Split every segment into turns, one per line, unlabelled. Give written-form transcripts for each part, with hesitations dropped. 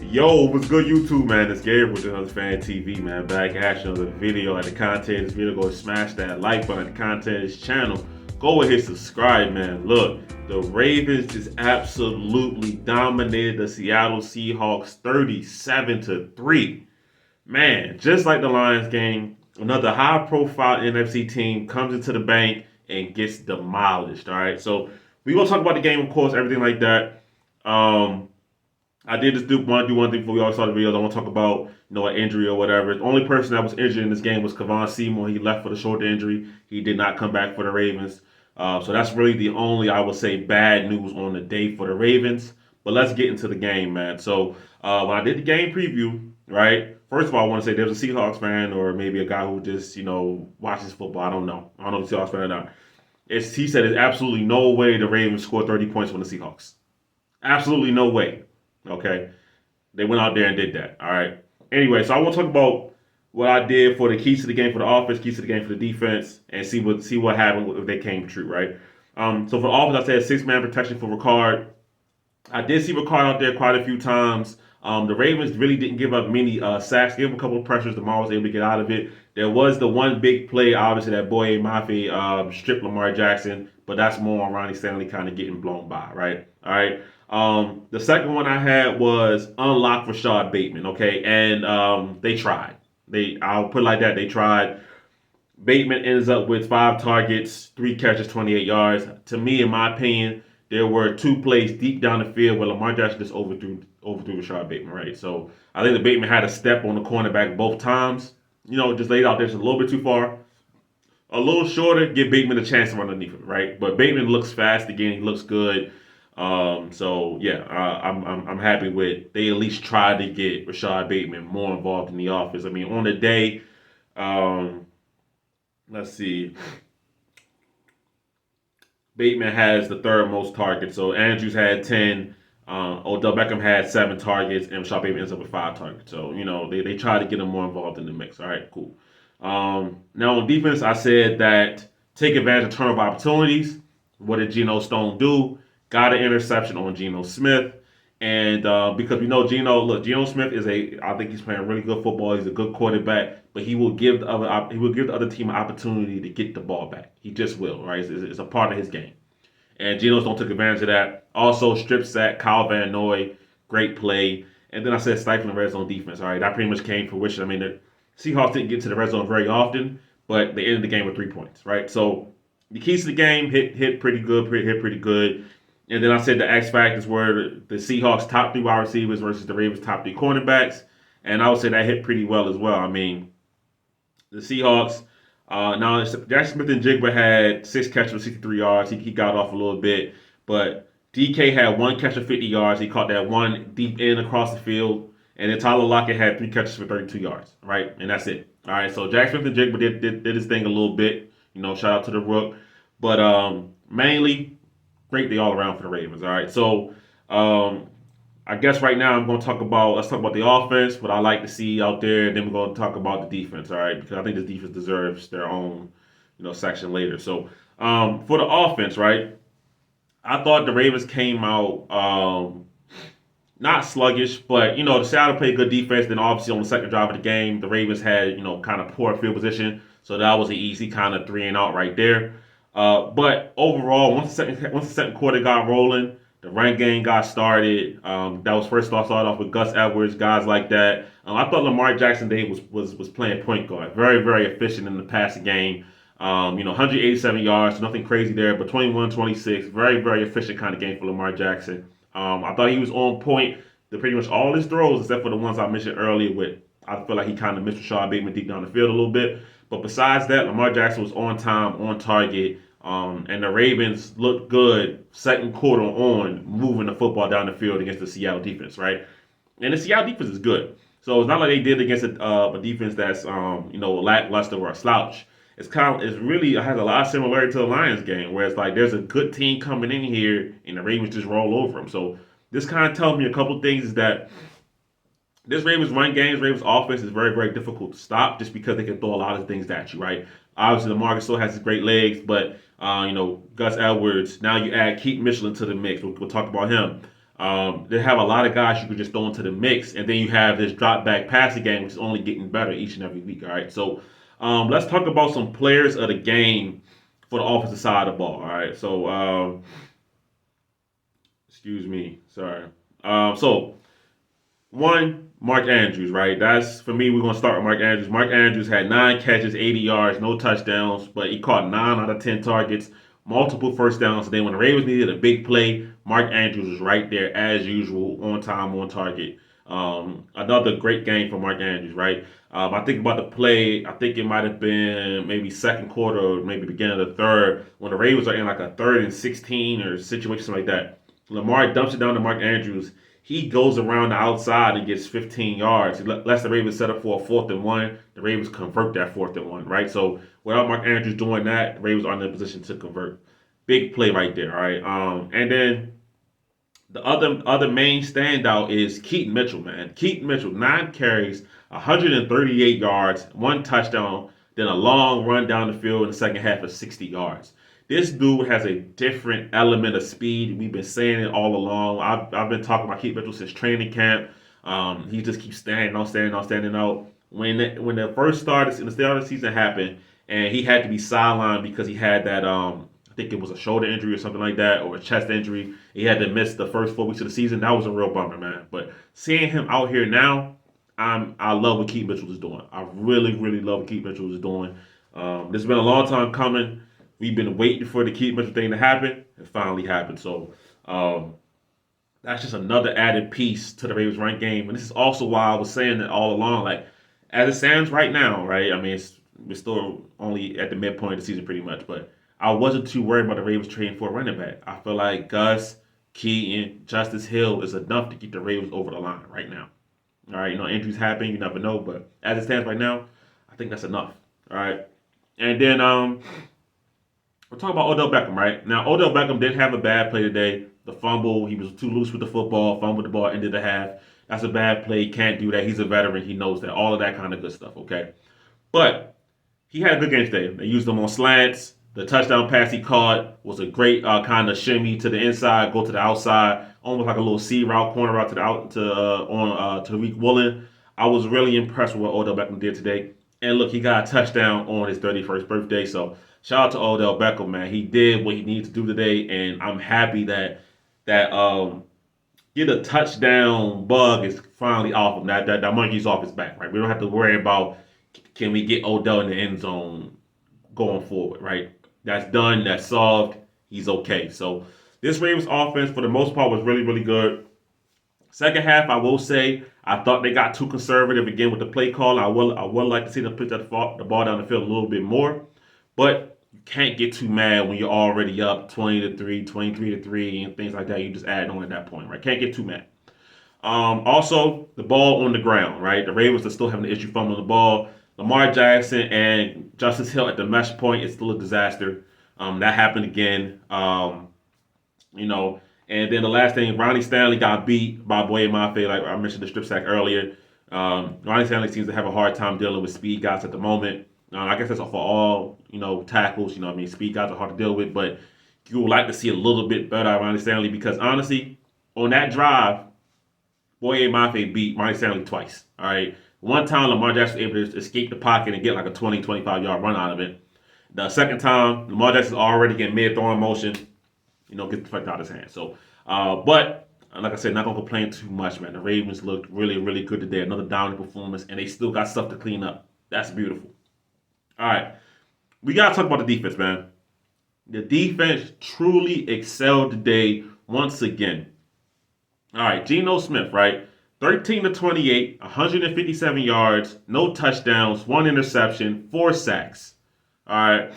Yo, what's good, YouTube, man? It's Gabriel with another Fan TV, man. Back at you, another video. Like the content of this video, go smash that like button. The content of this channel, go ahead, subscribe, man. Look, the Ravens just absolutely dominated the Seattle Seahawks 37-3. Man, just like the Lions game, another high-profile NFC team comes into the bank and gets demolished. All right, so we gonna talk about the game, of course, everything like that. Um, I did just want to do one thing before we all start the videos. I want to talk about, an injury or whatever. The only person that was injured in this game was Kevon Seymour. He left for the shoulder injury. He did not come back for the Ravens. So that's really the only, I would say, bad news on the day for the Ravens. But let's get into the game, man. So when I did the game preview, right, first of all, I want to say there's a Seahawks fan or maybe a guy who just, watches football. I don't know. I don't know if he's a Seahawks fan or not. He said there's absolutely no way the Ravens scored 30 points from the Seahawks. Absolutely no way. Okay. They went out there and did that. All right. Anyway, so I want to talk about what I did for the keys to the game for the offense, keys to the game for the defense, and see what happened if they came true, right? So for the offense, I said six-man protection for Ricard. I did see Ricard out there quite a few times. The Ravens really didn't give up many sacks. Gave him a couple of pressures. Lamar was able to get out of it. There was the one big play, obviously, that Boye Mafe stripped Lamar Jackson, but that's more on Ronnie Stanley kind of getting blown by, right? All right. The second one I had was unlock Rashad Bateman, okay? And they tried. I'll put it like that. They tried. Bateman ends up with 5 targets, 3 catches, 28 yards. To me, in my opinion, there were 2 plays deep down the field where Lamar Jackson just overthrew Rashad Bateman, right? So I think the Bateman had a step on the cornerback both times. Just laid out there just a little bit too far. A little shorter, give Bateman a chance to run underneath it, right? But Bateman looks fast again. He looks good. So yeah, I'm happy with they at least tried to get Rashad Bateman more involved in the offense. I mean, on the day, um, let's see. Bateman has the third most targets. So Andrews had 10. Odell Beckham had 7 targets, and Rashad Bateman ends up with 5 targets. So, they try to get him more involved in the mix. All right, cool. Now on defense, I said that take advantage of turnover opportunities. What did Geno Stone do? Got an interception on Geno Smith. And because we know Geno Smith I think he's playing really good football. He's a good quarterback, but he will give the other team an opportunity to get the ball back. He just will, right? It's a part of his game. And Geno Stone took advantage of that. Also, strip sack, Kyle Van Noy, great play. And then I said stifling red zone defense. All right, that pretty much came to fruition. I mean, the Seahawks didn't get to the red zone very often, but they ended the game with 3 points, right? So the keys to the game hit pretty good, hit pretty good. And then I said the X factors were the Seahawks' top 3 wide receivers versus the Ravens' top 3 cornerbacks. And I would say that hit pretty well as well. I mean, the Seahawks, now Jackson Smith and Jigba had 6 catches for 63 yards. He got off a little bit. But DK had 1 catch for 50 yards. He caught that one deep end across the field. And then Tyler Lockett had 3 catches for 32 yards, right? And that's it. All right, so Jackson Smith and Jigba did his thing a little bit. Shout out to the Rook. But mainly, great day all around for the Ravens. All right, so I guess right now let's talk about the offense, what I like to see out there. Then we're going to talk about the defense. All right, because I think the defense deserves their own, section later. So for the offense, right, I thought the Ravens came out not sluggish, but the Seattle played good defense. Then obviously on the second drive of the game, the Ravens had kind of poor field position, so that was an easy kind of 3-and-out right there. But overall, once the second quarter got rolling, the run game got started. That was first off started off with Gus Edwards, guys like that. I thought Lamar Jackson Day was playing point guard, very very efficient in the passing game. 187 yards, nothing crazy there, but 21-26, very very efficient kind of game for Lamar Jackson. I thought he was on point to pretty much all his throws except for the ones I mentioned earlier. I feel like he kind of missed Rashad Bateman deep down the field a little bit. But besides that, Lamar Jackson was on time, on target. And the Ravens looked good second quarter on, moving the football down the field against the Seattle defense, right? And the Seattle defense is good. So it's not like they did against a defense that's lackluster or a slouch. It has a lot of similarity to the Lions game, where it's like there's a good team coming in here and the Ravens just roll over them. So this kind of tells me a couple things is that this Ravens run game, Ravens offense is very, very difficult to stop just because they can throw a lot of things at you, right? Obviously, Lamarcus still has his great legs, but Gus Edwards. Now you add Keith Michelin to the mix. We'll talk about him. They have a lot of guys you could just throw into the mix, and then you have this drop back passing game, which is only getting better each and every week. All right, so let's talk about some players of the game for the offensive side of the ball. All right, so excuse me, sorry. So one, Mark Andrews, right? That's for me. We're gonna start with Mark Andrews. Mark Andrews had 9 catches, 80 yards, no touchdowns, but he caught 9 out of 10 targets, multiple first downs. And then when the Ravens needed a big play, Mark Andrews was right there as usual, on time, on target. Another great game for Mark Andrews, right? I think about the play. I think it might have been maybe second quarter or maybe beginning of the third when the Ravens are in like a 3rd and 16 or situation like that. Lamar dumps it down to Mark Andrews. He goes around the outside and gets 15 yards. He lets the Ravens set up for a 4th and 1. The Ravens convert that 4th and 1, right? So without Mark Andrews doing that, the Ravens are in a position to convert. Big play right there, all right? And then the other main standout is Keaton Mitchell, man. Keaton Mitchell, 9 carries, 138 yards, 1 touchdown, then a long run down the field in the second half of 60 yards. This dude has a different element of speed. We've been saying it all along. I've been talking about Keaton Mitchell since training camp. He just keeps standing out. When the first start in the start of the season happened, and he had to be sidelined because he had that I think it was a shoulder injury or something like that, or a chest injury. He had to miss the first 4 weeks of the season. That was a real bummer, man. But seeing him out here now, I love what Keith Mitchell is doing. I really, really love what Keith Mitchell is doing. This has been a long time coming. We've been waiting for the Keith Mitchell thing to happen. It finally happened. So that's just another added piece to the Ravens' run game. And this is also why I was saying that all along. Like, as it stands right now, right? I mean, we're still only at the midpoint of the season pretty much, but I wasn't too worried about the Ravens trading for a running back. I feel like Gus, Keaton, Justice Hill is enough to get the Ravens over the line right now. All right, injuries happen, you never know, but as it stands right now, I think that's enough. All right, and then we're talking about Odell Beckham, right? Now, Odell Beckham did have a bad play today. The fumble, he was too loose with the football, fumbled the ball, ended the half. That's a bad play. He can't do that. He's a veteran. He knows that. All of that kind of good stuff, okay? But he had a good game today. They used him on slants. The touchdown pass he caught was a great kind of shimmy to the inside, go to the outside, almost like a little C route, corner route to the out to Tariq Woolen. I was really impressed with what Odell Beckham did today. And look, he got a touchdown on his 31st birthday. So shout out to Odell Beckham, man. He did what he needed to do today, and I'm happy that get a touchdown bug is finally off him. That monkey's off his back, right? We don't have to worry about can we get Odell in the end zone going forward, right? That's done. That's solved. He's okay. So this Ravens offense, for the most part, was really, really good. Second half, I will say, I thought they got too conservative again with the play call. I would like to see them put the ball down the field a little bit more, but you can't get too mad when you're already up 20-3, 23-3, and things like that. You just add on at that point, right? Can't get too mad. Also, the ball on the ground, right? The Ravens are still having an issue fumbling the ball. Lamar Jackson and Justice Hill at the mesh point is still a disaster. That happened again. And then the last thing, Ronnie Stanley got beat by Boye Mafe, like I mentioned the strip sack earlier. Ronnie Stanley seems to have a hard time dealing with speed guys at the moment. I guess that's for all, tackles. Speed guys are hard to deal with, but you would like to see a little bit better out of Ronnie Stanley because honestly, on that drive, Boye Mafe beat Ronnie Stanley twice. All right. One time, Lamar Jackson was able to escape the pocket and get like a 20, 25-yard run out of it. The second time, Lamar Jackson's already in mid-throwing motion, get the fuck out of his hand. So, but like I said, not going to complain too much, man. The Ravens looked really, really good today. Another dominant performance, and they still got stuff to clean up. That's beautiful. All right. We got to talk about the defense, man. The defense truly excelled today once again. All right, Geno Smith, right? 13-28, 157 yards, no touchdowns, 1 interception, 4 sacks. All right.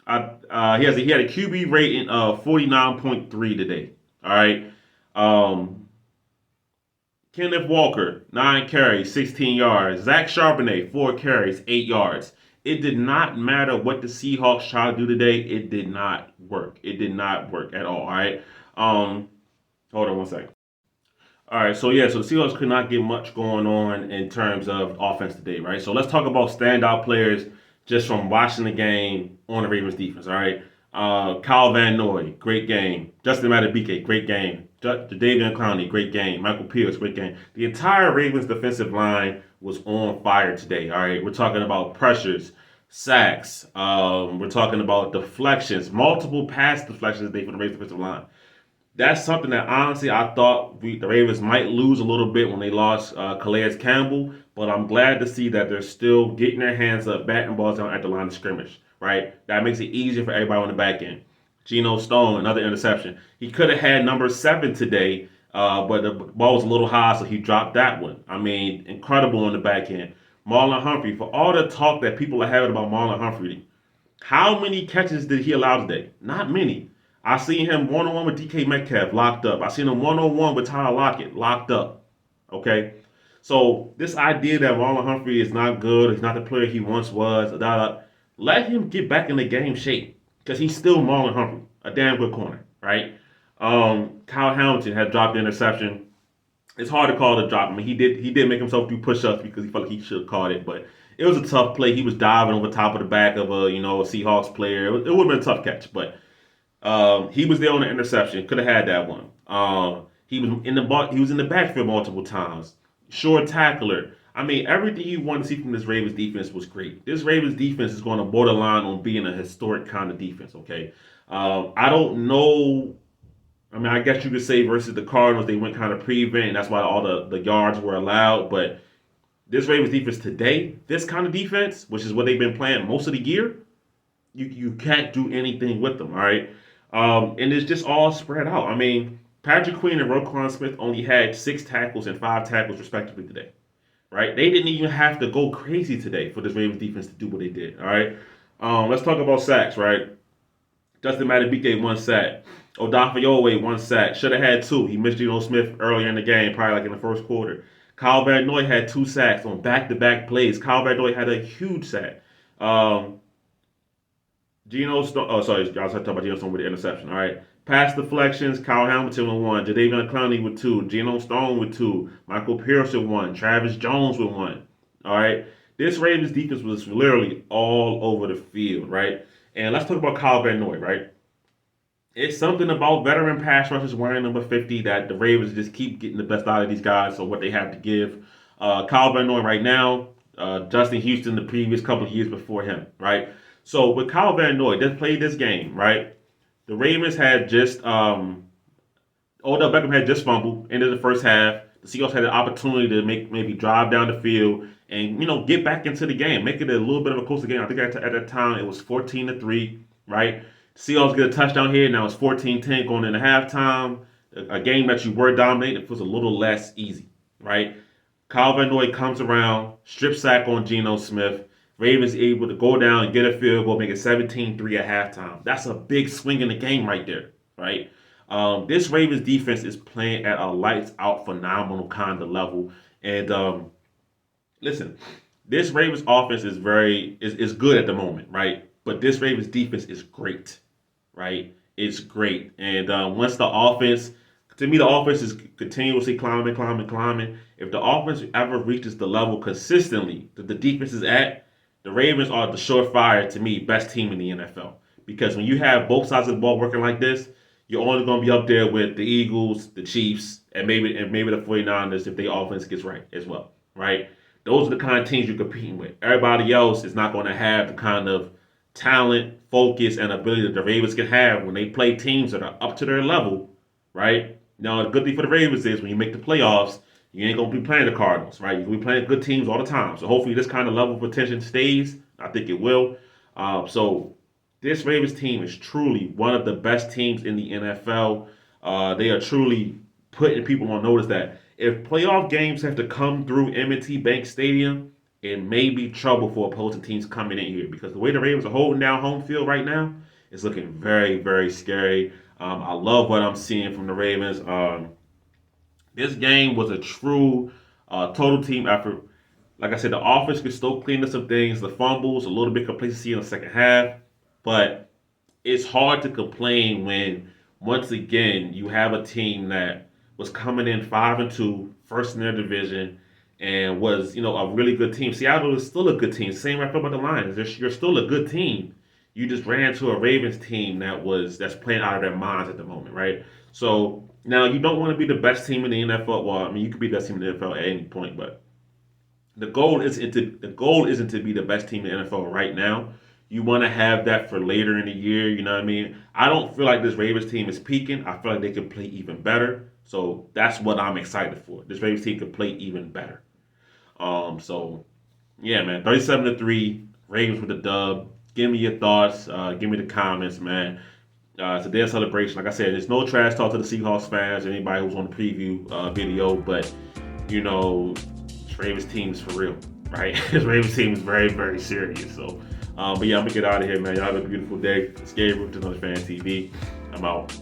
He had a QB rating of 49.3 today. All right. Kenneth Walker, 9 carries, 16 yards. Zach Charbonnet, 4 carries, 8 yards. It did not matter what the Seahawks tried to do today. It did not work. It did not work at all. All right. Hold on one second. All right, so the Seahawks could not get much going on in terms of offense today, right? So let's talk about standout players just from watching the game on the Ravens defense, all right? Kyle Van Noy, great game. Justin Madubuike, great game. David Clowney, great game. Michael Pierce, great game. The entire Ravens defensive line was on fire today. All right, we're talking about pressures, sacks. We're talking about deflections, multiple pass deflections today for the Ravens defensive line. That's something that honestly I thought the Ravens might lose a little bit when they lost Calais Campbell, but I'm glad to see that they're still getting their hands up, batting balls down at the line of scrimmage. Right, that makes it easier for everybody on the back end. Geno Stone, another interception. He could have had number 7 today, but the ball was a little high, so he dropped that one. I mean, incredible on the back end. Marlon Humphrey, for all the talk that people are having about Marlon Humphrey, how many catches did he allow today? Not many. I seen him one-on-one with DK Metcalf locked up. I seen him one-on-one with Tyler Lockett locked up. Okay? So this idea that Marlon Humphrey is not good, he's not the player he once was, let him get back in the game shape. Because he's still Marlon Humphrey, a damn good corner, right? Kyle Hamilton had dropped the interception. It's hard to call it a drop. I mean, he did make himself do push-ups because he felt like he should have caught it, but it was a tough play. He was diving over top of the back of a Seahawks player. It would have been a tough catch, but he was there on the interception. Could have had that one. He was in the backfield multiple times. Short tackler. I mean, everything you want to see from this Ravens defense was great. This Ravens defense is going to borderline on being a historic kind of defense, okay? I don't know. I mean, I guess you could say versus the Cardinals, they went kind of prevent, and that's why all the yards were allowed. But this Ravens defense today, this kind of defense, which is what they've been playing most of the year, you can't do anything with them, all right? And it's just all spread out. I mean, Patrick Queen and Roquan Smith only had 6 tackles and 5 tackles respectively today. Right? They didn't even have to go crazy today for this Ravens defense to do what they did. All right. Let's talk about sacks, right? Justin Madubuike 1 sack. Odafe Oweh 1 sack. Should have had 2. He missed Geno Smith earlier in the game, probably like in the first quarter. Kyle Van Noy had 2 sacks on back-to-back plays. Kyle Van Noy had a huge sack. Geno Stone. Oh, sorry. I was talking about Geno Stone with the interception. All right. Pass deflections, Kyle Hamilton with 1, Jadeveon Clowney with 2, Geno Stone with 2, Michael Pierce with 1, Travis Jones with 1. All right. This Ravens defense was literally all over the field, right? And let's talk about Kyle Van Noy, right? It's something about veteran pass rushers wearing number 50 that the Ravens just keep getting the best out of these guys, so what they have to give. Kyle Van Noy right now, Justin Houston the previous couple of years before him, right? So with Kyle Van Noy, just played this game, right? The Ravens had just Odell Beckham had just fumbled into the first half. The Seahawks had an opportunity to maybe drive down the field and get back into the game, make it a little bit of a closer game. I think at that time it was 14-3, right? The Seahawks get a touchdown here. Now it's 14-10 going into halftime. A game that you were dominating, it was a little less easy, right? Kyle Van Noy comes around, strip sack on Geno Smith. Ravens able to go down and get a field goal, make it 17-3 at halftime. That's a big swing in the game right there, right? This Ravens defense is playing at a lights-out, phenomenal kind of level. And listen, this Ravens offense is good at the moment, right? But this Ravens defense is great, right? It's great. And once the offense, to me, the offense is continuously climbing. If the offense ever reaches the level consistently that the defense is at, the Ravens are the surefire, to me, best team in the NFL. Because when you have both sides of the ball working like this, you're only going to be up there with the Eagles, the Chiefs, and maybe the 49ers if their offense gets right as well, right? Those are the kind of teams you're competing with. Everybody else is not going to have the kind of talent, focus, and ability that the Ravens can have when they play teams that are up to their level, right? Now, the good thing for the Ravens is when you make the playoffs, you ain't going to be playing the Cardinals, right? You're going to be playing good teams all the time. So hopefully this kind of level of attention stays. I think it will. So this Ravens team is truly one of the best teams in the NFL. They are truly putting people on notice that if playoff games have to come through M&T Bank Stadium, it may be trouble for opposing teams coming in here because the way the Ravens are holding down home field right now is looking very, very scary. I love what I'm seeing from the Ravens. This game was a true total team effort. Like I said, the offense could still clean up some things. The fumbles, a little bit complacency in the second half. But it's hard to complain when, once again, you have a team that was coming in 5-2, first in their division, and was, a really good team. Seattle is still a good team. Same way I feel about the Lions. You're still a good team. you just ran into a Ravens team that's playing out of their minds at the moment, right? So now you don't want to be the best team in the NFL. Well, I mean, you could be the best team in the NFL at any point, but the goal isn't to be the best team in the NFL right now. You want to have that for later in the year. You know what I mean? I don't feel like this Ravens team is peaking. I feel like they can play even better. So that's what I'm excited for. This Ravens team can play even better. So yeah, man, 37-3, Ravens with the dub. Give me your thoughts. Give me the comments, man. It's a day of celebration. Like I said, there's no trash talk to the Seahawks fans, anybody who's on the preview video, but you know, this Ravens team is for real, right? This Ravens team is very, very serious. So, but yeah, I'm gonna get out of here, man. Y'all have a beautiful day. It's Gabriel, just on Fan TV. I'm out.